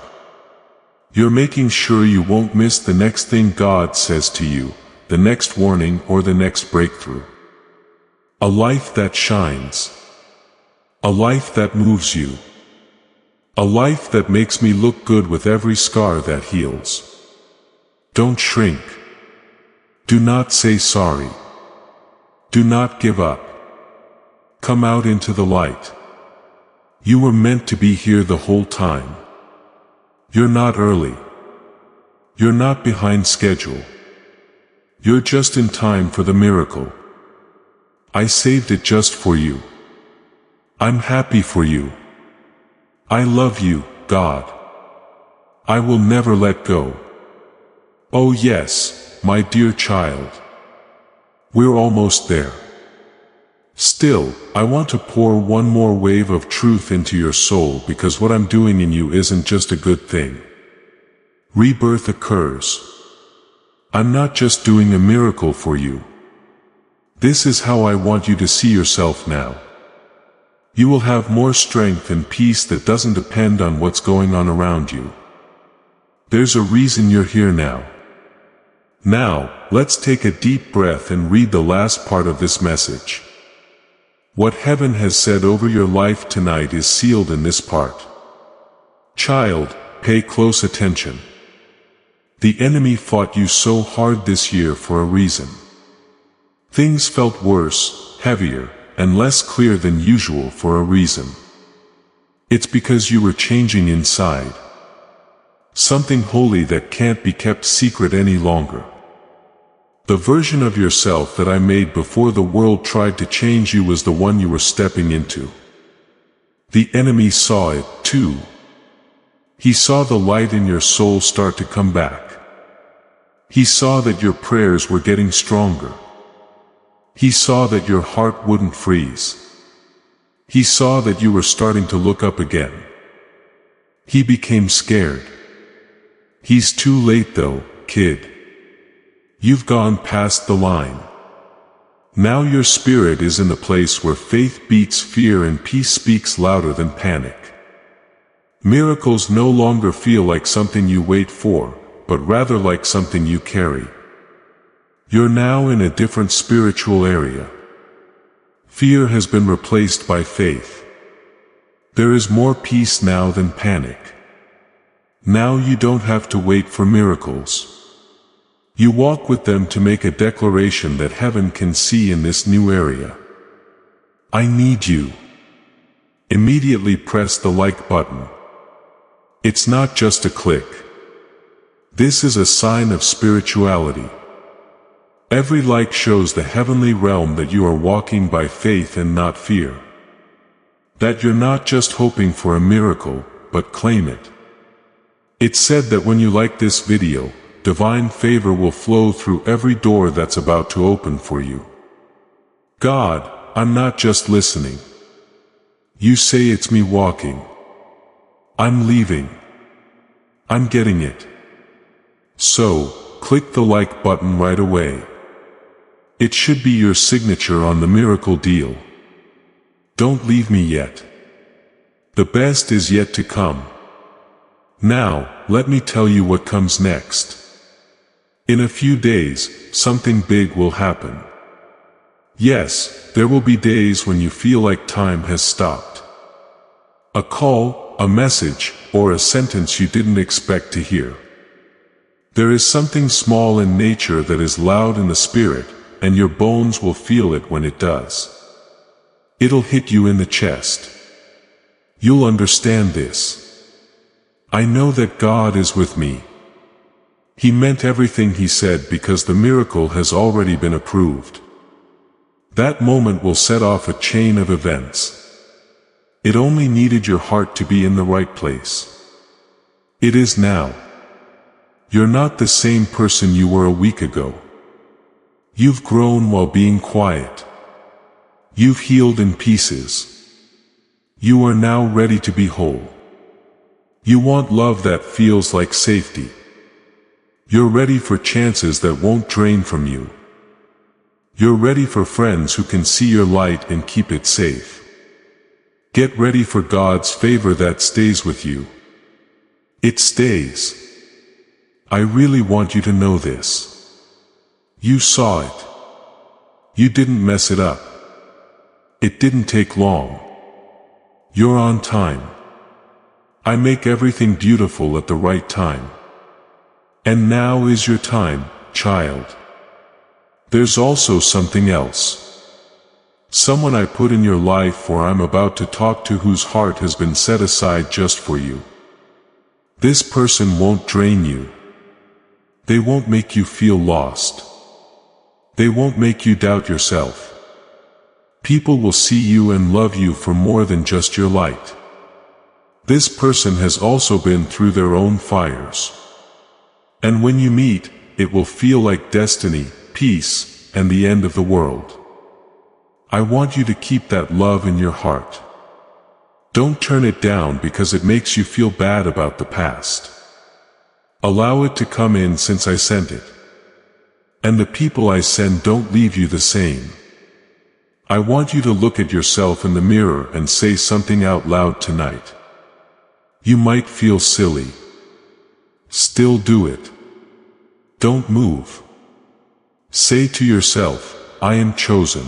Speaker 1: You're making sure you won't miss the next thing God says to you, the next warning or the next breakthrough. A life that shines. A life that moves you. A life that makes me look good with every scar that heals. Don't shrink. Do not say sorry. Do not give up. Come out into the light. You were meant to be here the whole time. You're not early. You're not behind schedule. You're just in time for the miracle. I saved it just for you. I'm happy for you. I love you, God. I will never let go. Oh yes, my dear child. We're almost there. Still, I want to pour one more wave of truth into your soul because what I'm doing in you isn't just a good thing. Rebirth occurs. I'm not just doing a miracle for you. This is how I want you to see yourself now. You will have more strength and peace that doesn't depend on what's going on around you. There's a reason you're here now. Now, let's take a deep breath and read the last part of this message. What heaven has said over your life tonight is sealed in this part. Child, pay close attention. The enemy fought you so hard this year for a reason. Things felt worse, heavier, and less clear than usual for a reason. It's because you were changing inside. Something holy that can't be kept secret any longer. The version of yourself that I made before the world tried to change you was the one you were stepping into. The enemy saw it, too. He saw the light in your soul start to come back. He saw that your prayers were getting stronger. He saw that your heart wouldn't freeze. He saw that you were starting to look up again. He became scared. He's too late though, kid. You've gone past the line. Now your spirit is in the place where faith beats fear and peace speaks louder than panic. Miracles no longer feel like something you wait for, but rather like something you carry. You're now in a different spiritual area. Fear has been replaced by faith. There is more peace now than panic. Now you don't have to wait for miracles. You walk with them to make a declaration that heaven can see in this new area. I need you. Immediately press the like button. It's not just a click. This is a sign of spirituality. Every like shows the heavenly realm that you are walking by faith and not fear. That you're not just hoping for a miracle, but claim it. It's said that when you like this video, divine favor will flow through every door that's about to open for you. God, I'm not just listening. You say it's me walking. I'm leaving. I'm getting it. So, click the like button right away. It should be your signature on the miracle deal. Don't leave me yet. The best is yet to come. Now, let me tell you what comes next. In a few days, something big will happen. Yes, there will be days when you feel like time has stopped. A call, a message, or a sentence you didn't expect to hear. There is something small in nature that is loud in the spirit, and your bones will feel it when it does. It'll hit you in the chest. You'll understand this. I know that God is with me. He meant everything he said because the miracle has already been approved. That moment will set off a chain of events. It only needed your heart to be in the right place. It is now. You're not the same person you were a week ago. You've grown while being quiet. You've healed in pieces. You are now ready to be whole. You want love that feels like safety. You're ready for chances that won't drain from you. You're ready for friends who can see your light and keep it safe. Get ready for God's favor that stays with you. It stays. I really want you to know this. You saw it. You didn't mess it up. It didn't take long. You're on time. I make everything beautiful at the right time. And now is your time, child. There's also something else. Someone I put in your life or I'm about to talk to whose heart has been set aside just for you. This person won't drain you. They won't make you feel lost. They won't make you doubt yourself. People will see you and love you for more than just your light. This person has also been through their own fires. And when you meet, it will feel like destiny, peace, and the end of the world. I want you to keep that love in your heart. Don't turn it down because it makes you feel bad about the past. Allow it to come in since I sent it. And the people I send don't leave you the same. I want you to look at yourself in the mirror and say something out loud tonight. You might feel silly. Still do it. Don't move. Say to yourself, I am chosen.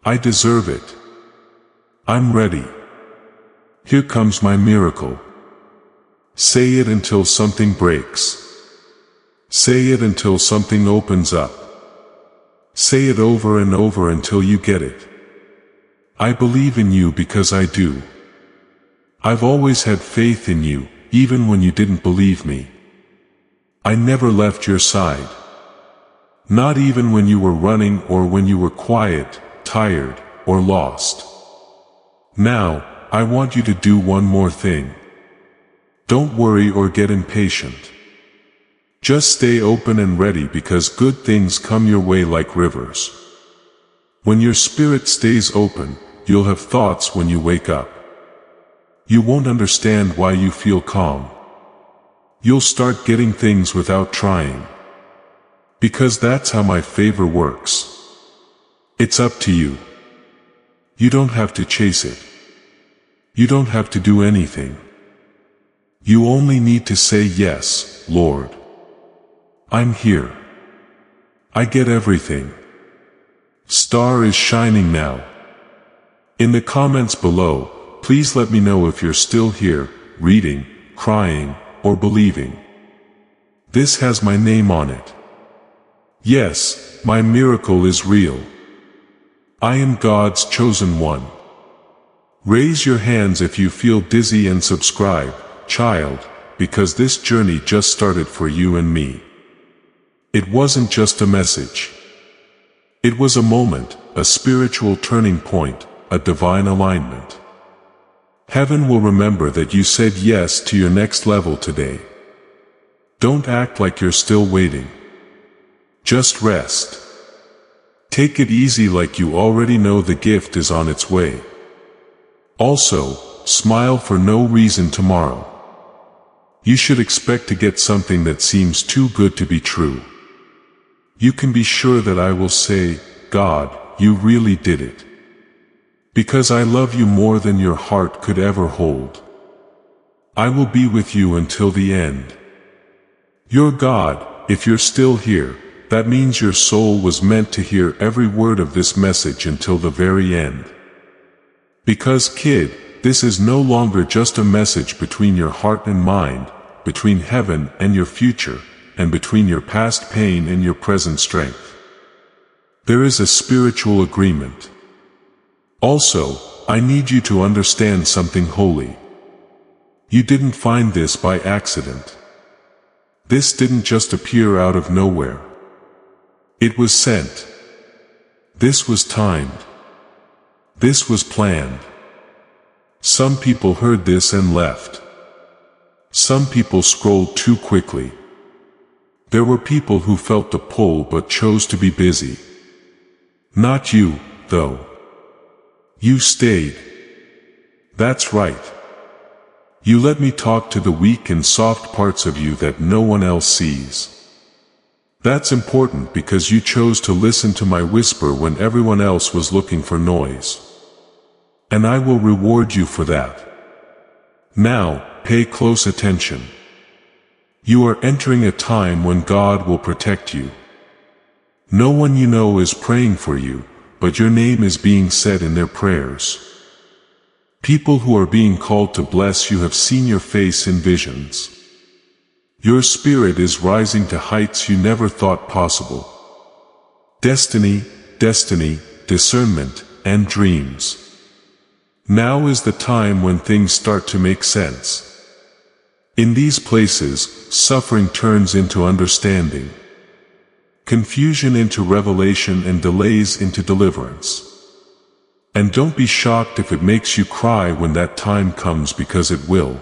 Speaker 1: I deserve it. I'm ready. Here comes my miracle. Say it until something breaks. Say it until something opens up. Say it over and over until you get it. I believe in you because I do. I've always had faith in you, even when you didn't believe me. I never left your side. Not even when you were running or when you were quiet, tired, or lost. Now, I want you to do one more thing. Don't worry or get impatient. Just stay open and ready because good things come your way like rivers. When your spirit stays open, you'll have thoughts when you wake up. You won't understand why you feel calm. You'll start getting things without trying. Because that's how my favor works. It's up to you. You don't have to chase it. You don't have to do anything. You only need to say yes, Lord. I'm here. I get everything. Star is shining now. In the comments below, please let me know if you're still here, reading, crying, or believing. This has my name on it. Yes, my miracle is real. I am God's chosen one. Raise your hands if you feel dizzy and subscribe, child, because this journey just started for you and me. It wasn't just a message. It was a moment, a spiritual turning point, a divine alignment. Heaven will remember that you said yes to your next level today. Don't act like you're still waiting. Just rest. Take it easy like you already know the gift is on its way. Also, smile for no reason tomorrow. You should expect to get something that seems too good to be true. You can be sure that I will say, God, you really did it. Because I love you more than your heart could ever hold. I will be with you until the end. You're God, if you're still here, that means your soul was meant to hear every word of this message until the very end. Because kid, this is no longer just a message between your heart and mind, between heaven and your future, and between your past pain and your present strength. There is a spiritual agreement. Also, I need you to understand something holy. You didn't find this by accident. This didn't just appear out of nowhere. It was sent. This was timed. This was planned. Some people heard this and left. Some people scrolled too quickly. There were people who felt the pull but chose to be busy. Not you, though. You stayed. That's right. You let me talk to the weak and soft parts of you that no one else sees. That's important because you chose to listen to my whisper when everyone else was looking for noise. And I will reward you for that. Now, pay close attention. You are entering a time when God will protect you. No one you know is praying for you, but your name is being said in their prayers. People who are being called to bless you have seen your face in visions. Your spirit is rising to heights you never thought possible. Destiny, discernment, and dreams. Now is the time when things start to make sense. In these places, suffering turns into understanding. Confusion into revelation and delays into deliverance. And don't be shocked if it makes you cry when that time comes, because it will.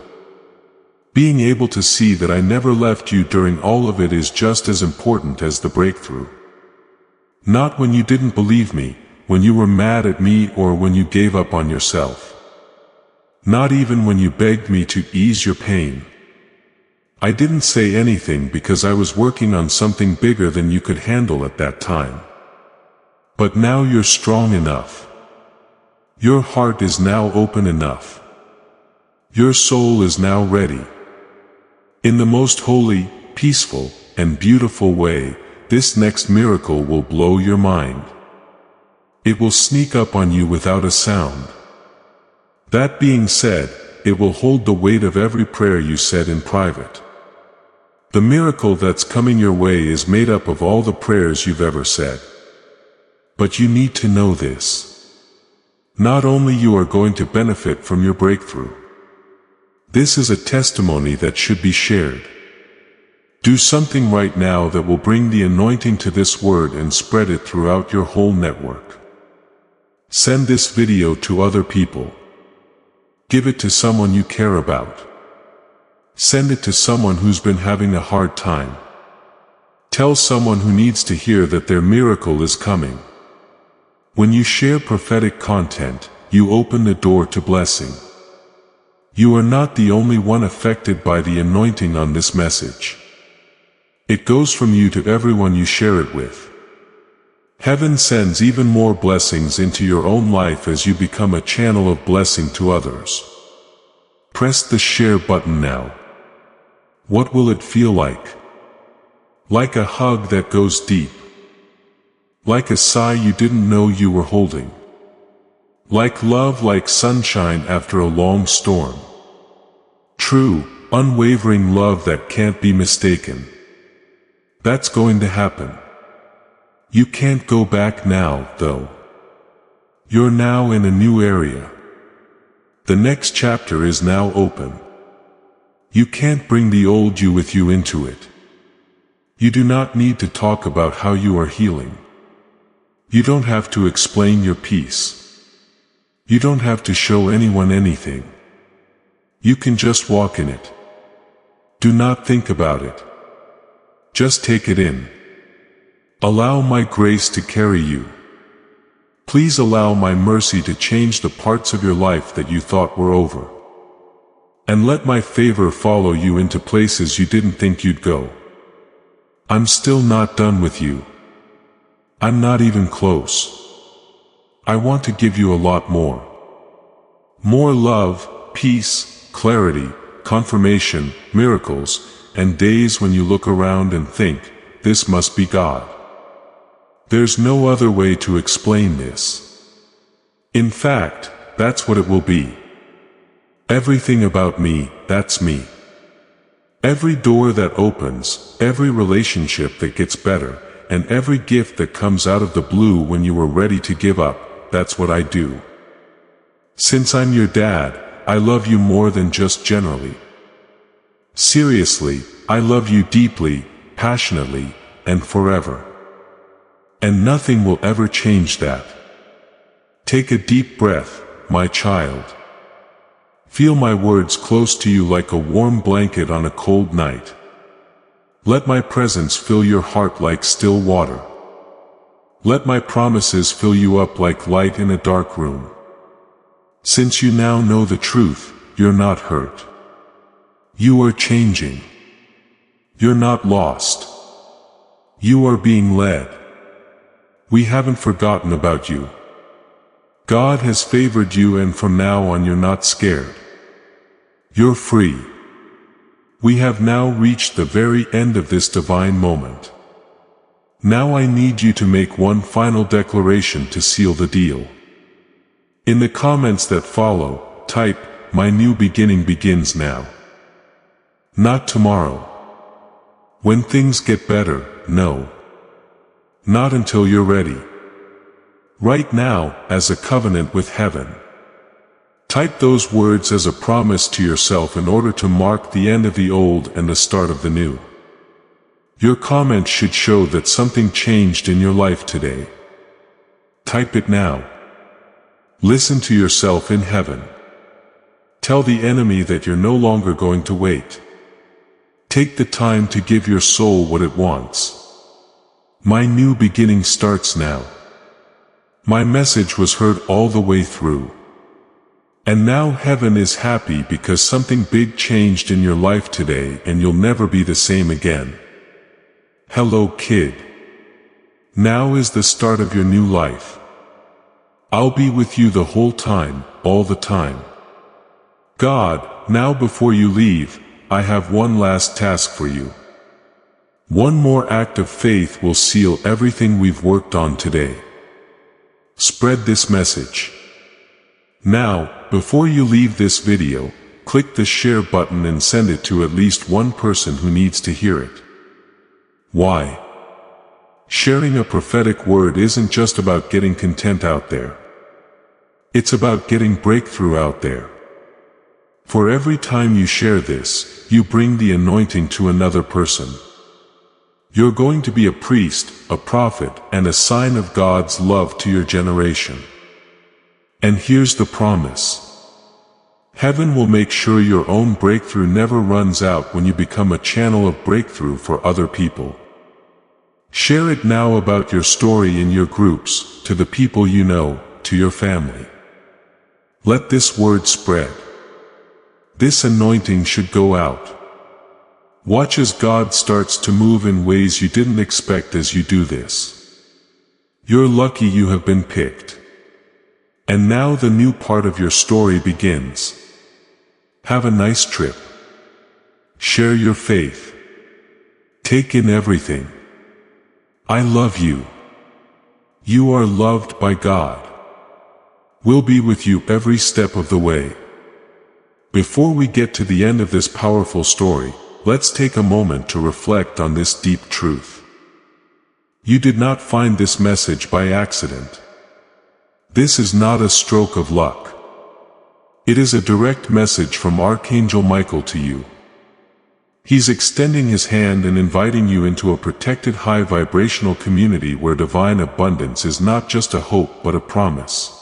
Speaker 1: Being able to see that I never left you during all of it is just as important as the breakthrough. Not when you didn't believe me, when you were mad at me, or when you gave up on yourself. Not even when you begged me to ease your pain. I didn't say anything because I was working on something bigger than you could handle at that time. But now you're strong enough. Your heart is now open enough. Your soul is now ready. In the most holy, peaceful, and beautiful way, this next miracle will blow your mind. It will sneak up on you without a sound. That being said, it will hold the weight of every prayer you said in private. The miracle that's coming your way is made up of all the prayers you've ever said. But you need to know this. Not only you are going to benefit from your breakthrough. This is a testimony that should be shared. Do something right now that will bring the anointing to this word and spread it throughout your whole network. Send this video to other people. Give it to someone you care about. Send it to someone who's been having a hard time. Tell someone who needs to hear that their miracle is coming. When you share prophetic content, you open the door to blessing. You are not the only one affected by the anointing on this message. It goes from you to everyone you share it with. Heaven sends even more blessings into your own life as you become a channel of blessing to others. Press the share button now. What will it feel like? Like a hug that goes deep. Like a sigh you didn't know you were holding. Like love, like sunshine after a long storm. True, unwavering love that can't be mistaken. That's going to happen. You can't go back now, though. You're now in a new area. The next chapter is now open. You can't bring the old you with you into it. You do not need to talk about how you are healing. You don't have to explain your peace. You don't have to show anyone anything. You can just walk in it. Do not think about it. Just take it in. Allow my grace to carry you. Please allow my mercy to change the parts of your life that you thought were over. And let my favor follow you into places you didn't think you'd go. I'm still not done with you. I'm not even close. I want to give you a lot more. More love, peace, clarity, confirmation, miracles, and days when you look around and think, this must be God. There's no other way to explain this. In fact, that's what it will be. Everything about me, that's me. Every door that opens, every relationship that gets better, and every gift that comes out of the blue when you are ready to give up, that's what I do. Since I'm your dad, I love you more than just generally. Seriously, I love you deeply, passionately, and forever. And nothing will ever change that. Take a deep breath, my child. Feel my words close to you like a warm blanket on a cold night. Let my presence fill your heart like still water. Let my promises fill you up like light in a dark room. Since you now know the truth, you're not hurt. You are changing. You're not lost. You are being led. We haven't forgotten about you. God has favored you, and from now on you're not scared. You're free. We have now reached the very end of this divine moment. Now I need you to make one final declaration to seal the deal. In the comments that follow, type, "My new beginning begins now." Not tomorrow. When things get better, no. Not until you're ready. Right now, as a covenant with heaven. Type those words as a promise to yourself in order to mark the end of the old and the start of the new. Your comment should show that something changed in your life today. Type it now. Listen to yourself in heaven. Tell the enemy that you're no longer going to wait. Take the time to give your soul what it wants. My new beginning starts now. My message was heard all the way through. And now heaven is happy because something big changed in your life today, and you'll never be the same again. Hello, kid. Now is the start of your new life. I'll be with you the whole time, all the time. God, now before you leave, I have one last task for you. One more act of faith will seal everything we've worked on today. Spread this message. Now, before you leave this video, click the share button and send it to at least one person who needs to hear it. Why? Sharing a prophetic word isn't just about getting content out there. It's about getting breakthrough out there. For every time you share this, you bring the anointing to another person. You're going to be a priest, a prophet, and a sign of God's love to your generation. And here's the promise. Heaven will make sure your own breakthrough never runs out when you become a channel of breakthrough for other people. Share it now about your story in your groups, to the people you know, to your family. Let this word spread. This anointing should go out. Watch as God starts to move in ways you didn't expect as you do this. You're lucky you have been picked. And now the new part of your story begins. Have a nice trip. Share your faith. Take in everything. I love you. You are loved by God. We'll be with you every step of the way. Before we get to the end of this powerful story, let's take a moment to reflect on this deep truth. You did not find this message by accident. This is not a stroke of luck. It is a direct message from Archangel Michael to you. He's extending his hand and inviting you into a protected high vibrational community where divine abundance is not just a hope but a promise.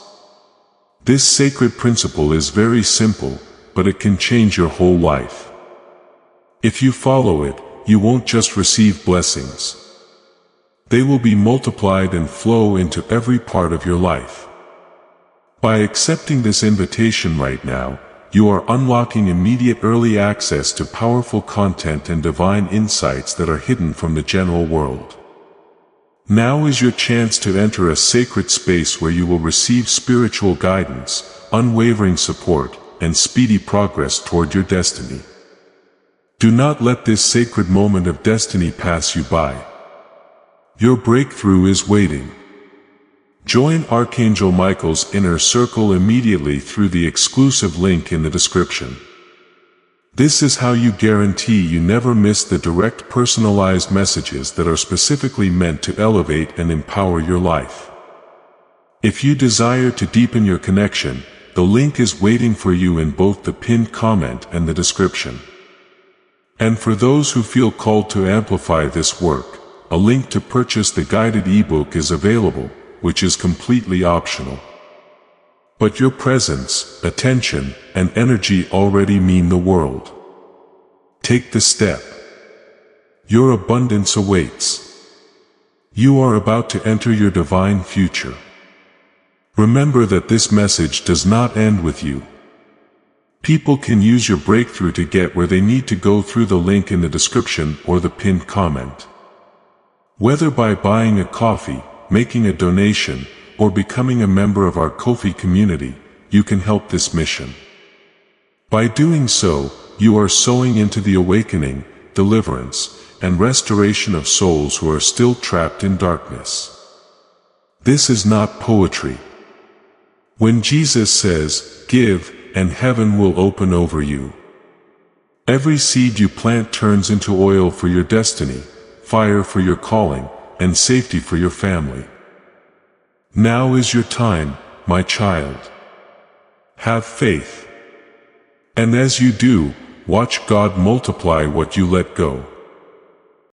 Speaker 1: This sacred principle is very simple, but it can change your whole life. If you follow it, you won't just receive blessings. They will be multiplied and flow into every part of your life. By accepting this invitation right now, you are unlocking immediate early access to powerful content and divine insights that are hidden from the general world. Now is your chance to enter a sacred space where you will receive spiritual guidance, unwavering support, and speedy progress toward your destiny. Do not let this sacred moment of destiny pass you by. Your breakthrough is waiting. Join Archangel Michael's inner circle immediately through the exclusive link in the description. This is how you guarantee you never miss the direct personalized messages that are specifically meant to elevate and empower your life. If you desire to deepen your connection, the link is waiting for you in both the pinned comment and the description. And for those who feel called to amplify this work, a link to purchase the guided ebook is available, which is completely optional. But your presence, attention, and energy already mean the world. Take the step. Your abundance awaits. You are about to enter your divine future. Remember that this message does not end with you. People can use your breakthrough to get where they need to go through the link in the description or the pinned comment. Whether by buying a coffee, making a donation, or becoming a member of our Ko-fi community, you can help this mission. By doing so, you are sowing into the awakening, deliverance, and restoration of souls who are still trapped in darkness. This is not poetry. When Jesus says, "Give, and heaven will open over you," every seed you plant turns into oil for your destiny, fire for your calling, and safety for your family. Now is your time, my child. Have faith. And as you do, watch God multiply what you let go.